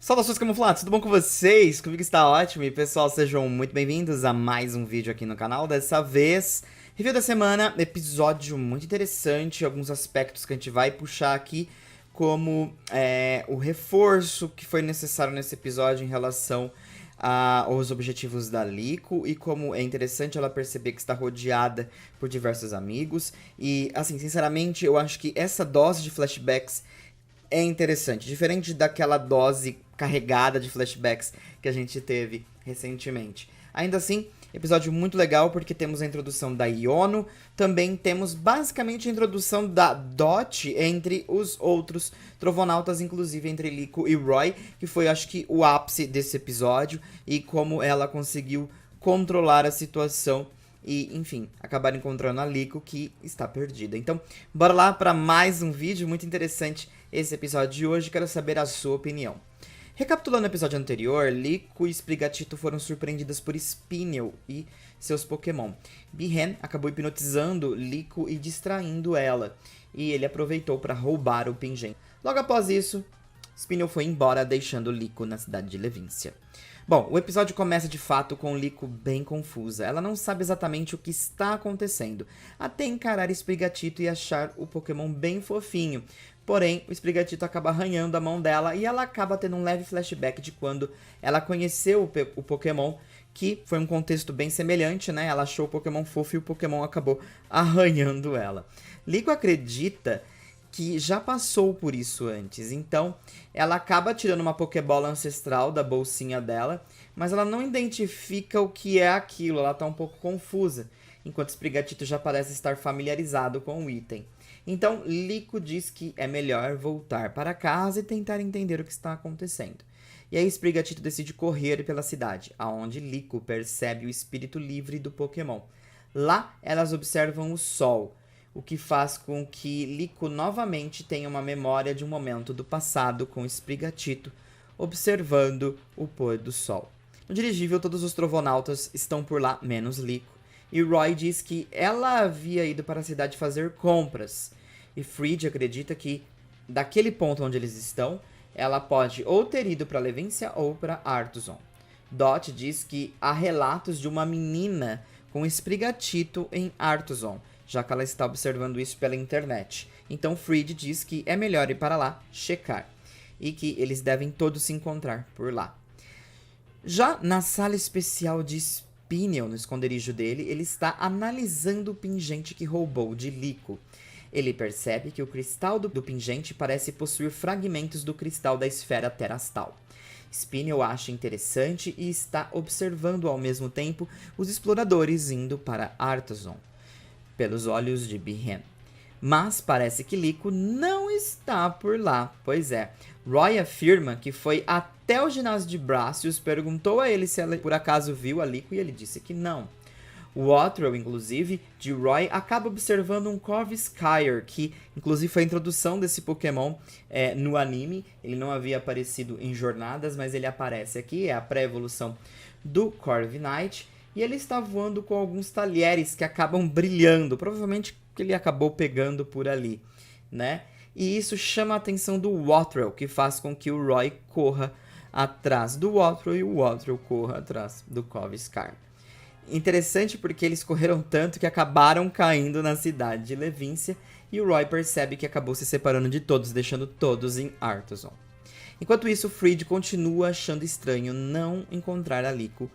Saudações camuflados, tudo bom com vocês? Comigo está ótimo e pessoal, sejam muito bem-vindos a mais um vídeo aqui no canal. Dessa vez, review da semana, episódio muito interessante, alguns aspectos que a gente vai puxar aqui, como o reforço que foi necessário nesse episódio em relação aos objetivos da Liko e como é interessante ela perceber que está rodeada por diversos amigos. E, assim, sinceramente, eu acho que essa dose de flashbacks é interessante, diferente daquela dose carregada de flashbacks que a gente teve recentemente. Ainda assim, episódio muito legal porque temos a introdução da Iono, também temos basicamente a introdução da Dot entre os outros trovonautas, inclusive entre Liko e Roy, que foi acho que o ápice desse episódio e como ela conseguiu controlar a situação e, enfim, acabar encontrando a Liko que está perdida. Então, bora lá para mais um vídeo muito interessante esse episódio de hoje, quero saber a sua opinião. Recapitulando o episódio anterior, Liko e Sprigatito foram surpreendidas por Spinel e seus Pokémon. Bihan acabou hipnotizando Liko e distraindo ela, e ele aproveitou para roubar o Pingent. Logo após isso, Spinel foi embora, deixando Liko na cidade de Levíncia. Bom, o episódio começa de fato com Liko bem confusa. Ela não sabe exatamente o que está acontecendo, até encarar Sprigatito e achar o Pokémon bem fofinho. Porém, o Sprigatito acaba arranhando a mão dela e ela acaba tendo um leve flashback de quando ela conheceu o Pokémon, que foi um contexto bem semelhante, né? Ela achou o Pokémon fofo e o Pokémon acabou arranhando ela. Liko acredita que já passou por isso antes, então ela acaba tirando uma Pokébola ancestral da bolsinha dela, mas ela não identifica o que é aquilo, ela tá um pouco confusa, enquanto Sprigatito já parece estar familiarizado com o item. Então, Liko diz que é melhor voltar para casa e tentar entender o que está acontecendo. E aí Sprigatito decide correr pela cidade, aonde Liko percebe o espírito livre do Pokémon. Lá, elas observam o sol, o que faz com que Liko novamente tenha uma memória de um momento do passado com Sprigatito, observando o pôr do sol. No dirigível, todos os trovonautas estão por lá, menos Liko. E Roy diz que ela havia ido para a cidade fazer compras. E Fried acredita que, daquele ponto onde eles estão, ela pode ou ter ido para Levíncia ou para Artuzon. Dot diz que há relatos de uma menina com Sprigatito em Artuzon, já que ela está observando isso pela internet. Então Fried diz que é melhor ir para lá checar, e que eles devem todos se encontrar por lá. Já na sala especial de Spinel, no esconderijo dele, ele está analisando o pingente que roubou de Liko. Ele percebe que o cristal do pingente parece possuir fragmentos do cristal da esfera terastal. Spinel acha interessante e está observando ao mesmo tempo os exploradores indo para Artuzon, pelos olhos de Bihan. Mas parece que Liko não está por lá. Pois é, Roy afirma que foi até o ginásio de Bracious, perguntou a ele se ela por acaso viu a Liko e ele disse que não. O Ottrel, inclusive, de Roy, acaba observando um Corvisquire, que inclusive foi a introdução desse Pokémon no anime. Ele não havia aparecido em Jornadas, mas ele aparece aqui, é a pré-evolução do Corviknight. E ele está voando com alguns talheres que acabam brilhando, provavelmente que ele acabou pegando por ali, né? E isso chama a atenção do Ottrel, que faz com que o Roy corra atrás do Ottrel e o Ottrel corra atrás do Corvisquire. Interessante porque eles correram tanto que acabaram caindo na cidade de Levíncia e o Roy percebe que acabou se separando de todos, deixando todos em Artuzon. Enquanto isso, Fried continua achando estranho não encontrar a Liko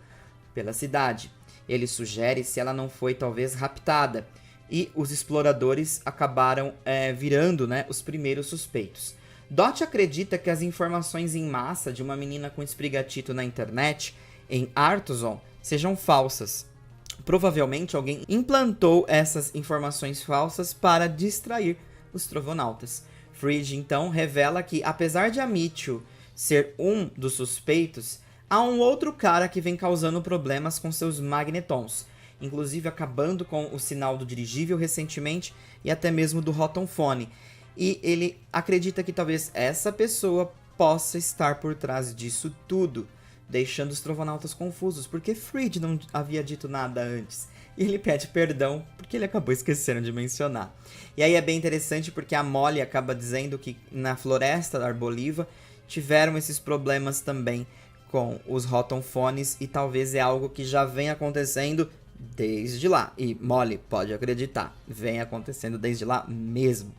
pela cidade. Ele sugere se ela não foi talvez raptada, e os exploradores acabaram virando, né, os primeiros suspeitos. Dot acredita que as informações em massa de uma menina com Sprigatito na internet, em Artuzon, sejam falsas. Provavelmente alguém implantou essas informações falsas para distrair os trovonautas. Fried então revela que, apesar de Amityville ser um dos suspeitos, há um outro cara que vem causando problemas com seus magnetons, inclusive acabando com o sinal do dirigível recentemente e até mesmo do Rotomphone. E ele acredita que talvez essa pessoa possa estar por trás disso tudo, deixando os trovonautas confusos, porque Fried não havia dito nada antes. E ele pede perdão, porque ele acabou esquecendo de mencionar. E aí é bem interessante, porque a Molly acaba dizendo que na floresta da Arboliva tiveram esses problemas também com os rotonfones e talvez é algo que já vem acontecendo desde lá. E Molly, pode acreditar, vem acontecendo desde lá mesmo.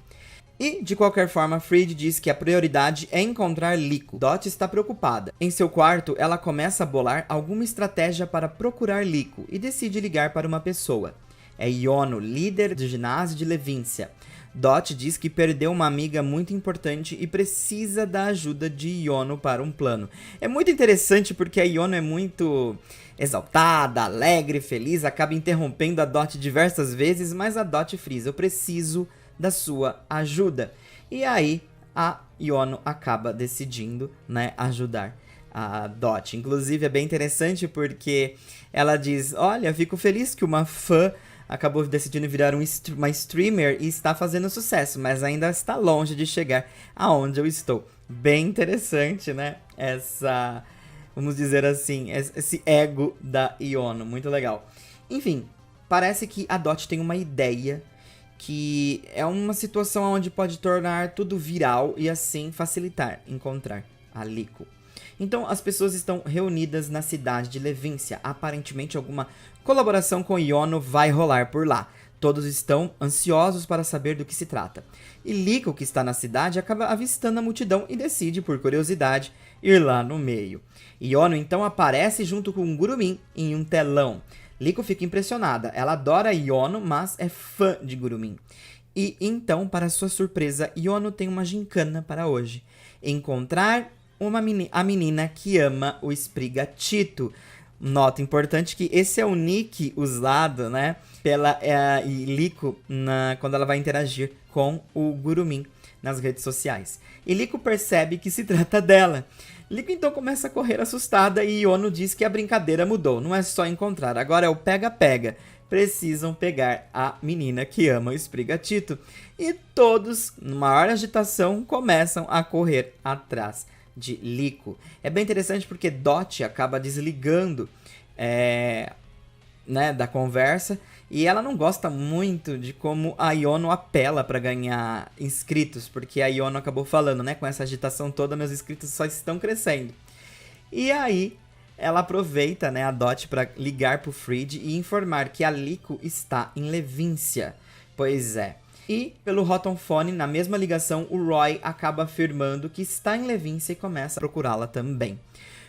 E, de qualquer forma, Frid diz que a prioridade é encontrar Liko. Dot está preocupada. Em seu quarto, ela começa a bolar alguma estratégia para procurar Liko e decide ligar para uma pessoa. É Iono, líder do ginásio de Levíncia. Dot diz que perdeu uma amiga muito importante e precisa da ajuda de Iono para um plano. É muito interessante porque a Iono é muito exaltada, alegre, feliz, acaba interrompendo a Dot diversas vezes, mas a Dot frisa: eu preciso da sua ajuda. E aí a Iono acaba decidindo, né, ajudar a Dot. Inclusive é bem interessante porque ela diz: olha, fico feliz que uma fã acabou decidindo virar uma streamer e está fazendo sucesso, mas ainda está longe de chegar aonde eu estou. Bem interessante, né? Essa, vamos dizer assim, esse ego da Iono, muito legal. Enfim, parece que a Dot tem uma ideia que é uma situação onde pode tornar tudo viral e assim facilitar encontrar a Liko. Então as pessoas estão reunidas na cidade de Levíncia. Aparentemente alguma colaboração com Iono vai rolar por lá. Todos estão ansiosos para saber do que se trata. E Liko, que está na cidade, acaba avistando a multidão e decide, por curiosidade, ir lá no meio. Iono então aparece junto com Gurumin em um telão. Liko fica impressionada. Ela adora Iono, mas é fã de Gurumin. E então, para sua surpresa, Iono tem uma gincana para hoje. Encontrar a menina que ama o Sprigatito. Nota importante que esse é o nick usado, né, pela Liko quando ela vai interagir com o Gurumin nas redes sociais. E Liko percebe que se trata dela. Liko então começa a correr assustada e Iono diz que a brincadeira mudou. Não é só encontrar, agora é o pega-pega. Precisam pegar a menina que ama o Sprigatito. E todos, numa maior agitação, começam a correr atrás de Liko. É bem interessante porque Dot acaba desligando né, da conversa e ela não gosta muito de como a Iono apela para ganhar inscritos, porque a Iono acabou falando, né, com essa agitação toda, meus inscritos só estão crescendo. E aí ela aproveita, né, a Dot para ligar pro Frid e informar que a Liko está em Levíncia. Pois é. E, pelo rotonfone, na mesma ligação, o Roy acaba afirmando que está em Levíncia e começa a procurá-la também.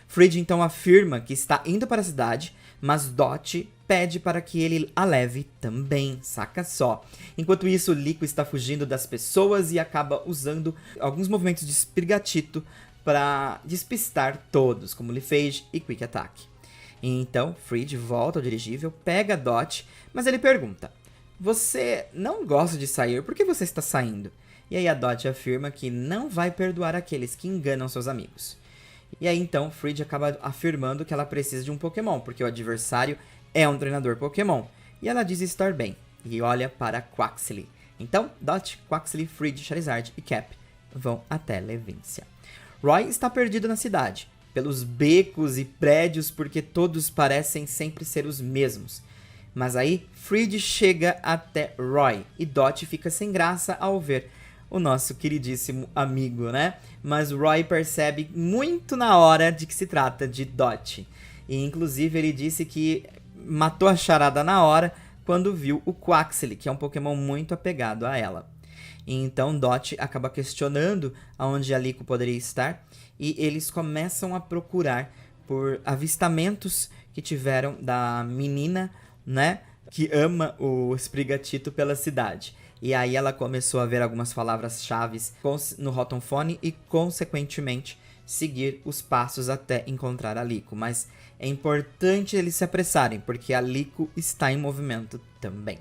Frid então afirma que está indo para a cidade, mas Dot pede para que ele a leve também, saca só. Enquanto isso, Liko está fugindo das pessoas e acaba usando alguns movimentos de Sprigatito para despistar todos, como Leafage e Quick Attack. Então, Frid volta ao dirigível, pega Dot, mas ele pergunta: você não gosta de sair, por que você está saindo? E aí a Dot afirma que não vai perdoar aqueles que enganam seus amigos. E aí então Frid acaba afirmando que ela precisa de um Pokémon, porque o adversário é um treinador Pokémon. E ela diz estar bem, e olha para Quaxly. Então Dot, Quaxly, Frid, Charizard e Cap vão até Levíncia. Roy está perdido na cidade, pelos becos e prédios, porque todos parecem sempre ser os mesmos. Mas aí, Frid chega até Roy e Dot fica sem graça ao ver o nosso queridíssimo amigo, né? Mas Roy percebe muito na hora de que se trata de Dot. E inclusive ele disse que matou a charada na hora quando viu o Quaxly, que é um Pokémon muito apegado a ela. E então Dot acaba questionando aonde a Liko poderia estar e eles começam a procurar por avistamentos que tiveram da menina, né, que ama o Sprigatito pela cidade. E aí ela começou a ver algumas palavras-chave no rotonfone e, consequentemente, seguir os passos até encontrar a Liko. Mas é importante eles se apressarem, porque a Liko está em movimento também.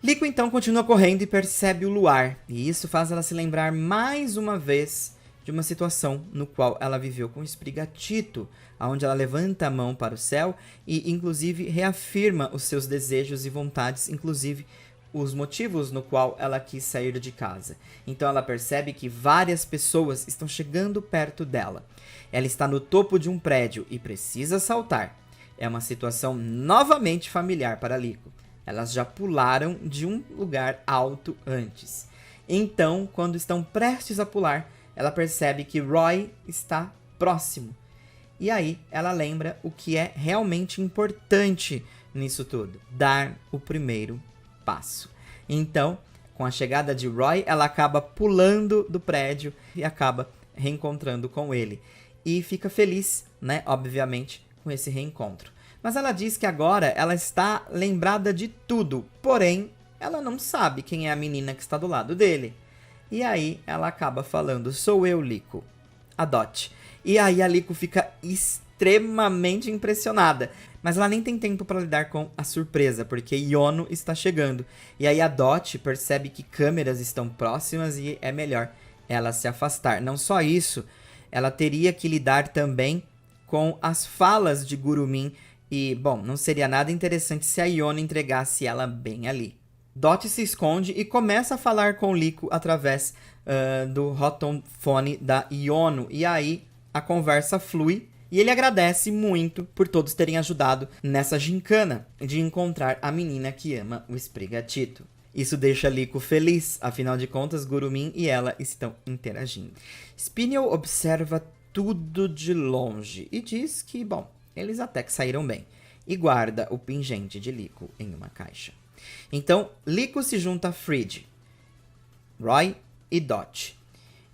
Liko então continua correndo e percebe o luar. E isso faz ela se lembrar mais uma vez de uma situação no qual ela viveu com o Sprigatito, onde ela levanta a mão para o céu e, inclusive, reafirma os seus desejos e vontades, inclusive os motivos no qual ela quis sair de casa. Então ela percebe que várias pessoas estão chegando perto dela. Ela está no topo de um prédio e precisa saltar. É uma situação novamente familiar para Liko. Elas já pularam de um lugar alto antes. Então, quando estão prestes a pular, ela percebe que Roy está próximo. E aí ela lembra o que é realmente importante nisso tudo: dar o primeiro passo. Então, com a chegada de Roy, ela acaba pulando do prédio e acaba reencontrando com ele. E fica feliz, né, obviamente, com esse reencontro. Mas ela diz que agora ela está lembrada de tudo, porém, ela não sabe quem é a menina que está do lado dele. E aí ela acaba falando: sou eu, Liko. A Dot. E aí a Liko fica extremamente impressionada. Mas ela nem tem tempo para lidar com a surpresa, porque Yono está chegando. E aí a Dot percebe que câmeras estão próximas e é melhor ela se afastar. Não só isso, ela teria que lidar também com as falas de Gurumin. E, bom, não seria nada interessante se a Yono entregasse ela bem ali. Dot se esconde e começa a falar com Liko através do rotomfone da Yono. E aí a conversa flui e ele agradece muito por todos terem ajudado nessa gincana de encontrar a menina que ama o Sprigatito. Isso deixa Liko feliz, afinal de contas Gurumin e ela estão interagindo. Spinel observa tudo de longe e diz que, bom, eles até que saíram bem, e guarda o pingente de Liko em uma caixa. Então, Liko se junta a Frid, Roy e Dot.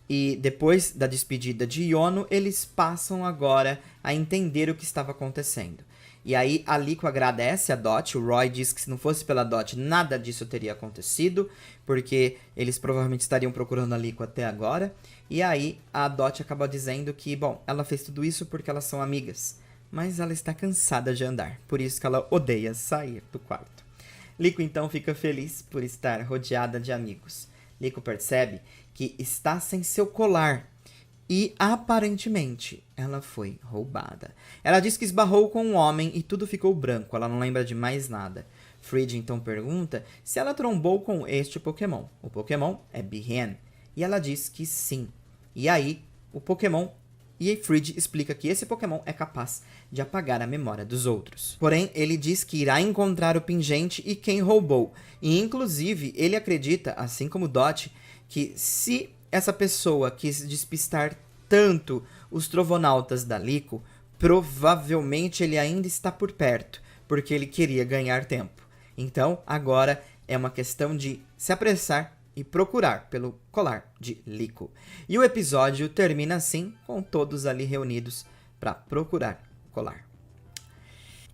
E depois da despedida de Yono, eles passam agora a entender o que estava acontecendo. E aí a Liko agradece a Dot, o Roy diz que se não fosse pela Dot, nada disso teria acontecido, porque eles provavelmente estariam procurando a Liko até agora. E aí a Dot acaba dizendo que, bom, ela fez tudo isso porque elas são amigas, mas ela está cansada de andar, por isso que ela odeia sair do quarto. Liko então fica feliz por estar rodeada de amigos. Liko percebe que está sem seu colar e, aparentemente, ela foi roubada. Ela diz que esbarrou com um homem e tudo ficou branco, ela não lembra de mais nada. Frid então pergunta se ela trombou com este Pokémon. O Pokémon é Bihan, e ela diz que sim. E aí, o Pokémon... E Frid explica que esse Pokémon é capaz de apagar a memória dos outros. Porém, ele diz que irá encontrar o pingente e quem roubou. E, inclusive, ele acredita, assim como Dot, que se essa pessoa quis despistar tanto os Trovonautas da Liko, provavelmente ele ainda está por perto, porque ele queria ganhar tempo. Então, agora é uma questão de se apressar e procurar pelo colar de Liko. E o episódio termina assim, com todos ali reunidos para procurar o colar.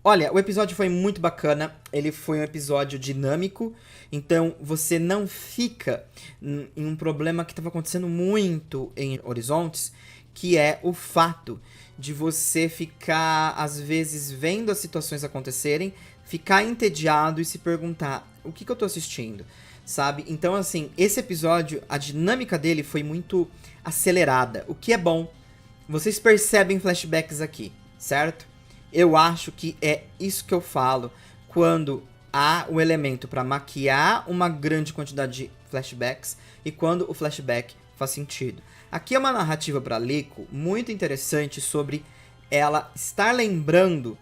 Olha, o episódio foi muito bacana, ele foi um episódio dinâmico, então você não fica em um problema que estava acontecendo muito em Horizontes, que é o fato de você ficar, às vezes, vendo as situações acontecerem, ficar entediado e se perguntar: o que eu tô assistindo? Sabe? Então, assim, esse episódio, a dinâmica dele foi muito acelerada, o que é bom. Vocês percebem flashbacks aqui, certo? Eu acho que é isso que eu falo quando há o elemento para maquiar uma grande quantidade de flashbacks e quando o flashback faz sentido. Aqui é uma narrativa para Liko muito interessante sobre ela estar lembrando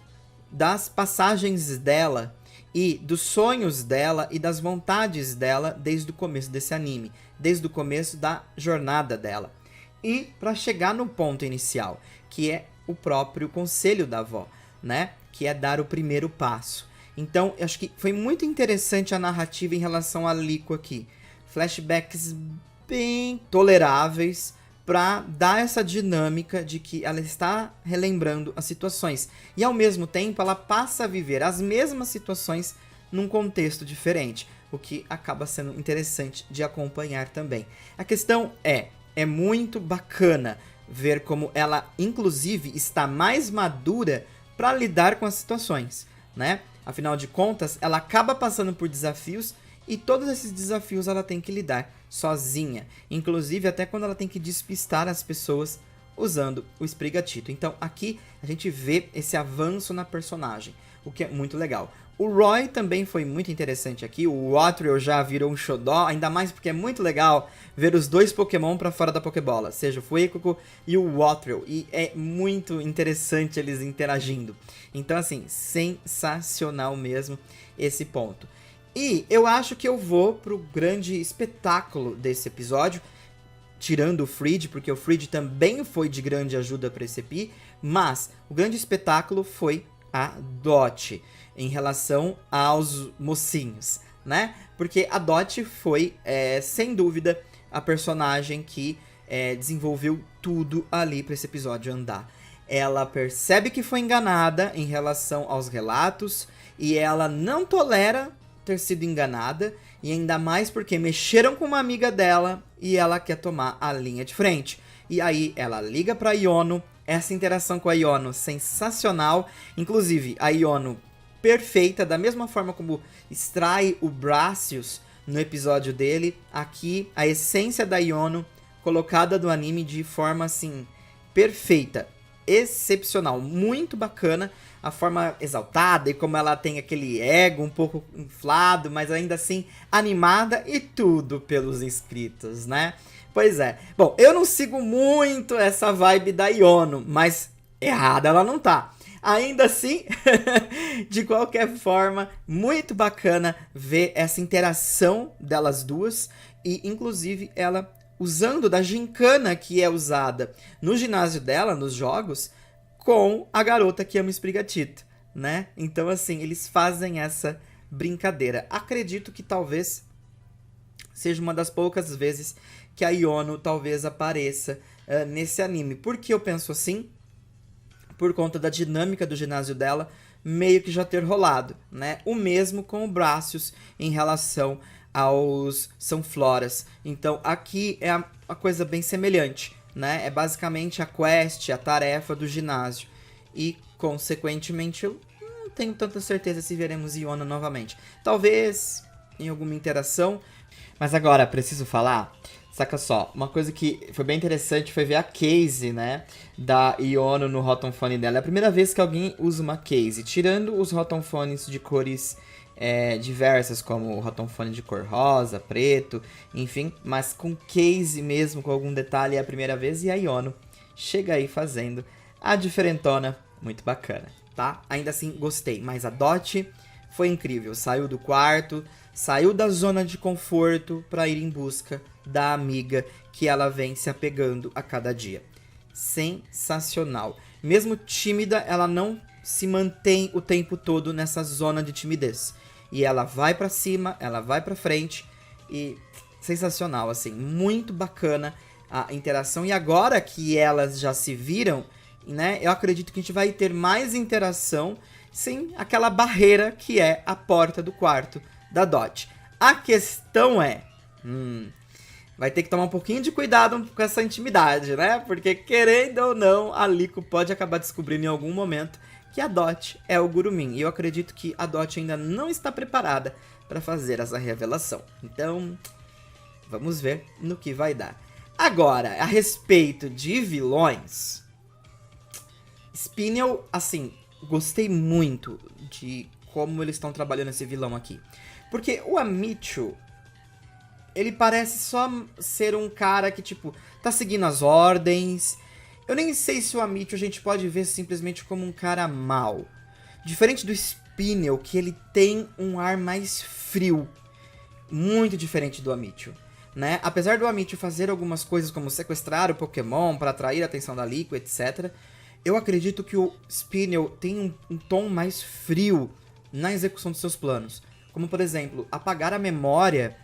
das passagens dela e dos sonhos dela e das vontades dela desde o começo desse anime, desde o começo da jornada dela. E para chegar no ponto inicial, que é o próprio conselho da avó, né? Que é dar o primeiro passo. Então, eu acho que foi muito interessante a narrativa em relação a Liko aqui. Flashbacks bem toleráveis para dar essa dinâmica de que ela está relembrando as situações. E ao mesmo tempo ela passa a viver as mesmas situações num contexto diferente, o que acaba sendo interessante de acompanhar também. A questão é muito bacana ver como ela, inclusive, está mais madura para lidar com as situações, né? Afinal de contas, ela acaba passando por desafios e todos esses desafios ela tem que lidar sozinha. Inclusive até quando ela tem que despistar as pessoas usando o Sprigatito. Então aqui a gente vê esse avanço na personagem, o que é muito legal. O Roy também foi muito interessante aqui. O Wattrel já virou um xodó, ainda mais porque é muito legal ver os dois Pokémon pra fora da Pokébola, seja o Fuecoco e o Wattrel. E é muito interessante eles interagindo. Então assim, sensacional mesmo esse ponto. E eu acho que eu vou pro grande espetáculo desse episódio, tirando o Fridd, porque o Fridd também foi de grande ajuda para esse EP, mas o grande espetáculo foi a Dot, em relação aos mocinhos, né? Porque a Dot foi, sem dúvida, a personagem que desenvolveu tudo ali para esse episódio andar. Ela percebe que foi enganada em relação aos relatos e ela não tolera ter sido enganada, e ainda mais porque mexeram com uma amiga dela e ela quer tomar a linha de frente. E aí ela liga pra Iono, essa interação com a Iono sensacional, inclusive a Iono perfeita, da mesma forma como extrai o Bracius no episódio dele, aqui a essência da Iono colocada do anime de forma assim perfeita, excepcional, muito bacana, a forma exaltada e como ela tem aquele ego um pouco inflado, mas ainda assim animada, e tudo pelos inscritos, né? Pois é. Bom, eu não sigo muito essa vibe da Iono, mas errada ela não tá. Ainda assim, de qualquer forma, muito bacana ver essa interação delas duas e, inclusive, ela usando da gincana que é usada no ginásio dela, nos jogos, com a garota que ama Sprigatito, né? Então, assim, eles fazem essa brincadeira. Acredito que talvez seja uma das poucas vezes que a Iono talvez apareça nesse anime. Por que eu penso assim? Por conta da dinâmica do ginásio dela meio que já ter rolado, né? O mesmo com o Bracius em relação aos Sunfloras. Então aqui é a coisa bem semelhante, né? É basicamente a quest, a tarefa do ginásio. E, consequentemente, eu não tenho tanta certeza se veremos Iono novamente. Talvez em alguma interação. Mas agora, preciso falar, saca só, uma coisa que foi bem interessante foi ver a case, né, da Iono no Rotom Phone dela. É a primeira vez que alguém usa uma case, tirando os Rotom Phones de cores diversas, como o Rotom Phone de cor rosa, preto, enfim, mas com case mesmo, com algum detalhe, é a primeira vez, e a Iono chega aí fazendo a diferentona, muito bacana, tá? Ainda assim, gostei, mas a Dot foi incrível, saiu do quarto, saiu da zona de conforto para ir em busca da amiga que ela vem se apegando a cada dia. Sensacional. Mesmo tímida, ela não se mantém o tempo todo nessa zona de timidez. E ela vai pra cima, ela vai pra frente e sensacional, assim, muito bacana a interação. E agora que elas já se viram, né, eu acredito que a gente vai ter mais interação sem aquela barreira que é a porta do quarto da Dot. A questão é, vai ter que tomar um pouquinho de cuidado com essa intimidade, né? Porque, querendo ou não, a Liko pode acabar descobrindo em algum momento que a Dot é o Gurumin. E eu acredito que a Dot ainda não está preparada para fazer essa revelação. Então, vamos ver no que vai dar. Agora, a respeito de vilões, Spinel, assim, gostei muito de como eles estão trabalhando esse vilão aqui. Porque o Amicho, ele parece só ser um cara que, tipo, tá seguindo as ordens. Eu nem sei se o Amicho a gente pode ver simplesmente como um cara mau. Diferente do Spinel, que ele tem um ar mais frio. Muito diferente do Amicho, né? Apesar do Amicho fazer algumas coisas como sequestrar o Pokémon para atrair a atenção da Liko, etc., eu acredito que o Spinel tem um tom mais frio na execução dos seus planos. Como, por exemplo, apagar a memória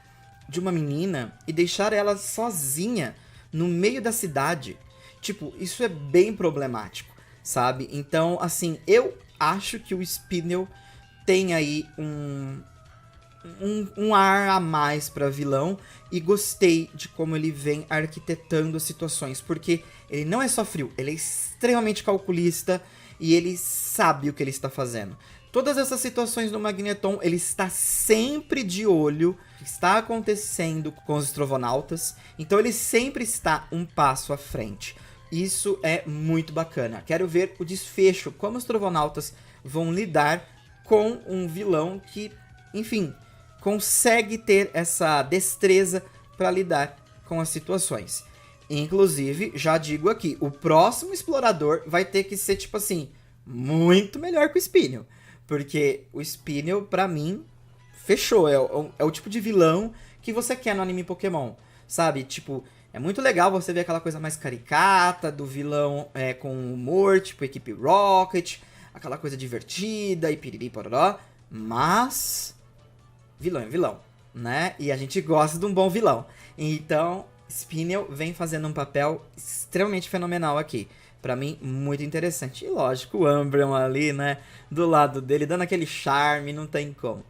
de uma menina e deixar ela sozinha no meio da cidade. Tipo, isso é bem problemático, sabe? Então, assim, eu acho que o Spinel tem aí um ar a mais pra vilão, e gostei de como ele vem arquitetando as situações, porque ele não é só frio, ele é extremamente calculista e ele sabe o que ele está fazendo. Todas essas situações no Magneton, ele está sempre de olho o que está acontecendo com os Estrovonautas, então ele sempre está um passo à frente. Isso é muito bacana. Quero ver o desfecho, como os Estrovonautas vão lidar com um vilão que, enfim, consegue ter essa destreza para lidar com as situações. Inclusive, já digo aqui, o próximo explorador vai ter que ser, tipo assim, muito melhor que o Spinel. Porque o Spinel, pra mim, fechou. É o tipo de vilão que você quer no anime Pokémon, sabe? Tipo, É muito legal você ver aquela coisa mais caricata do vilão com humor, tipo Equipe Rocket, aquela coisa divertida e piriri pororó, mas vilão é vilão, né? E a gente gosta de um bom vilão. Então, Spinel vem fazendo um papel extremamente fenomenal aqui. Pra mim, muito interessante. E lógico, o Umbreon ali, né, do lado dele, dando aquele charme, não tem como.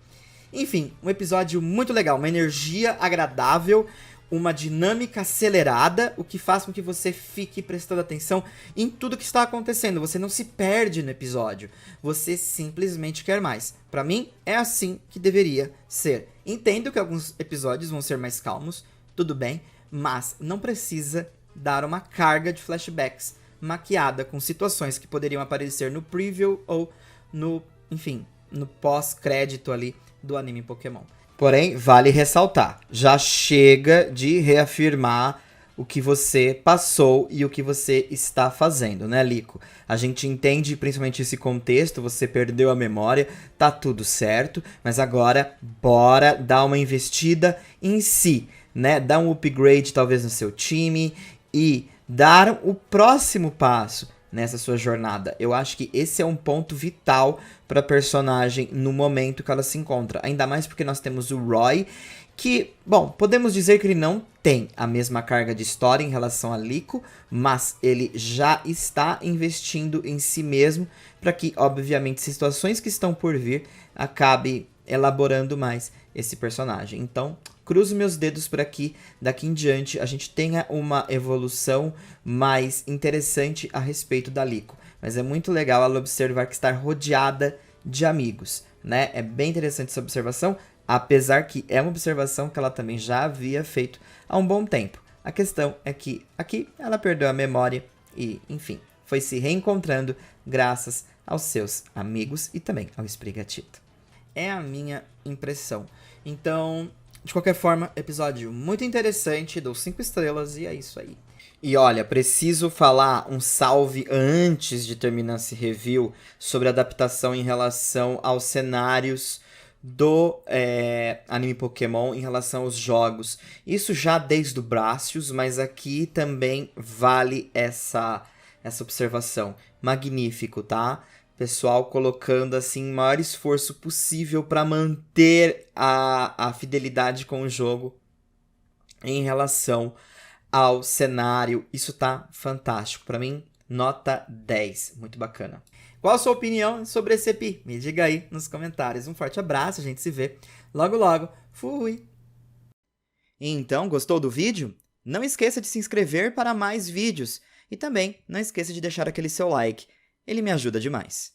Enfim, um episódio muito legal, uma energia agradável, uma dinâmica acelerada, o que faz com que você fique prestando atenção em tudo que está acontecendo. Você não se perde no episódio, você simplesmente quer mais. Pra mim, é assim que deveria ser. Entendo que alguns episódios vão ser mais calmos, tudo bem, mas não precisa dar uma carga de flashbacks maquiada com situações que poderiam aparecer no preview ou no, enfim, no pós-crédito ali do anime Pokémon. Porém, vale ressaltar, já chega de reafirmar o que você passou e o que você está fazendo, né, Lico? A gente entende principalmente esse contexto, você perdeu a memória, tá tudo certo, mas agora bora dar uma investida em si, né? Dar um upgrade talvez no seu time e dar o próximo passo nessa sua jornada. Eu acho que esse é um ponto vital para a personagem no momento que ela se encontra. Ainda mais porque nós temos o Roy, que, bom, podemos dizer que ele não tem a mesma carga de história em relação a Lico, mas ele já está investindo em si mesmo para que, obviamente, situações que estão por vir acabe elaborando mais esse personagem. Então, cruzo meus dedos para que daqui em diante a gente tenha uma evolução mais interessante a respeito da Lico. Mas é muito legal ela observar que está rodeada de amigos, né? É bem interessante essa observação, apesar que é uma observação que ela também já havia feito há um bom tempo. A questão é que aqui ela perdeu a memória e, enfim, foi se reencontrando graças aos seus amigos e também ao Sprigatito. É a minha impressão. Então, de qualquer forma, episódio muito interessante, dou 5 estrelas e é isso aí. E olha, preciso falar um salve antes de terminar esse review sobre a adaptação em relação aos cenários do anime Pokémon em relação aos jogos. Isso já desde o Bracious, mas aqui também vale essa observação. Magnífico, tá? Pessoal colocando assim o maior esforço possível para manter a fidelidade com o jogo em relação ao cenário. Isso tá fantástico. Para mim, nota 10. Muito bacana. Qual a sua opinião sobre esse EP? Me diga aí nos comentários. Um forte abraço, a gente se vê logo logo. Fui! Então, gostou do vídeo? Não esqueça de se inscrever para mais vídeos. E também não esqueça de deixar aquele seu like. Ele me ajuda demais.